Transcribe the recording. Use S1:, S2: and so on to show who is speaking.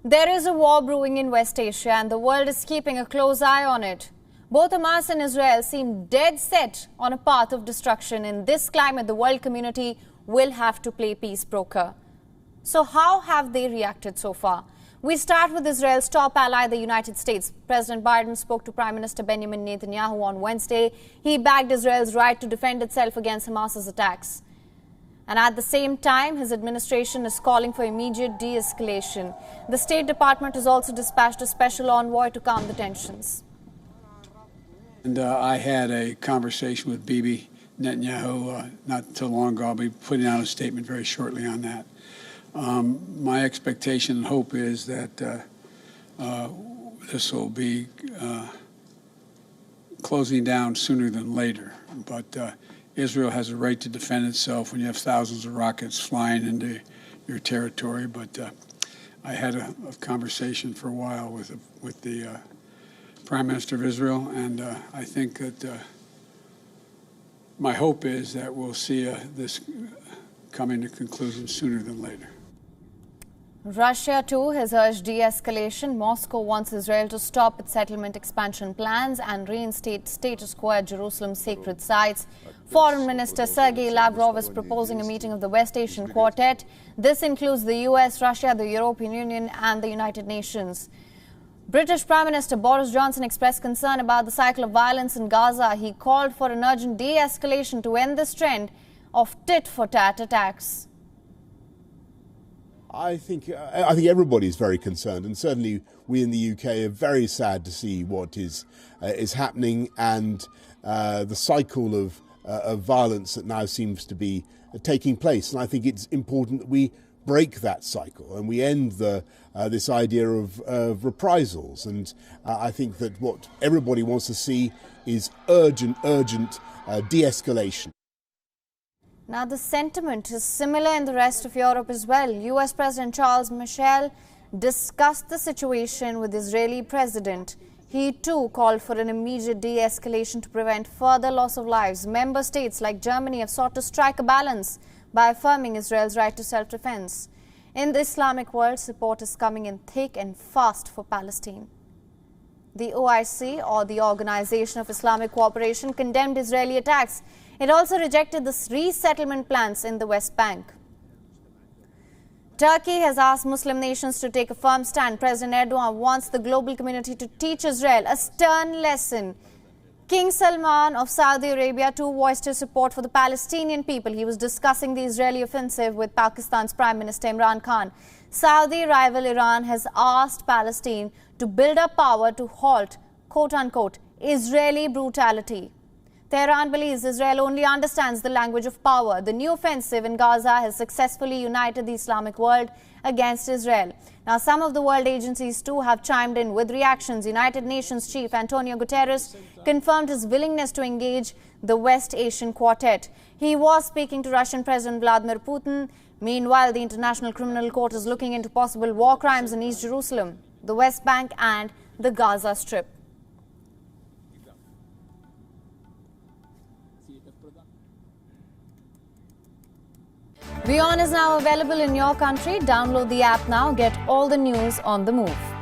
S1: There is a war brewing in West Asia and the world is keeping a close eye on it. Both Hamas and Israel seem dead set on a path of destruction. In this climate, the world community will have to play peace broker. So how have they reacted so far? We start with Israel's top ally, the United States. President Biden spoke to Prime Minister Benjamin Netanyahu on Wednesday. He backed Israel's right to defend itself against Hamas's attacks. And at the same time, his administration is calling for immediate de-escalation. The State Department has also dispatched a special envoy to calm the tensions.
S2: And I had a conversation with Bibi Netanyahu not too long ago. I'll be putting out a statement very shortly on that. My expectation and hope is that this will be closing down sooner than later. But Israel has a right to defend itself when you have thousands of rockets flying into your territory. But I had a conversation for a while with the Prime Minister of Israel, and I think that my hope is that we'll see this coming to conclusion sooner than later.
S1: Russia, too, has urged de-escalation. Moscow wants Israel to stop its settlement expansion plans and reinstate status quo at Jerusalem's sacred sites. Foreign Minister Sergei Lavrov is proposing a meeting of the West Asian Quartet. This includes the US, Russia, the European Union and the United Nations. British Prime Minister Boris Johnson expressed concern about the cycle of violence in Gaza. He called for an urgent de-escalation to end this trend of tit-for-tat attacks.
S3: I think everybody is very concerned, and certainly we in the UK are very sad to see what is happening and the cycle of violence that now seems to be taking place. And I think it's important that we break that cycle and we end this idea of reprisals. And I think that what everybody wants to see is urgent de-escalation.
S1: Now, the sentiment is similar in the rest of Europe as well. US President Charles Michel discussed the situation with Israeli President. He too called for an immediate de-escalation to prevent further loss of lives. Member states like Germany have sought to strike a balance by affirming Israel's right to self-defense. In the Islamic world, support is coming in thick and fast for Palestine. The OIC, or the Organization of Islamic Cooperation, condemned Israeli attacks. It also rejected the resettlement plans in the West Bank. Turkey has asked Muslim nations to take a firm stand. President Erdogan wants the global community to teach Israel a stern lesson. King Salman of Saudi Arabia too voiced his support for the Palestinian people. He was discussing the Israeli offensive with Pakistan's Prime Minister Imran Khan. Saudi rival Iran has asked Palestine to build up power to halt, quote-unquote, Israeli brutality. Tehran believes Israel only understands the language of power. The new offensive in Gaza has successfully united the Islamic world against Israel. Now, some of the world agencies too have chimed in with reactions. United Nations Chief Antonio Guterres confirmed his willingness to engage the West Asian Quartet. He was speaking to Russian President Vladimir Putin. Meanwhile, the International Criminal Court is looking into possible war crimes in East Jerusalem, the West Bank and the Gaza Strip. WION is now available in your country. Download the app now. Get all the news on the move.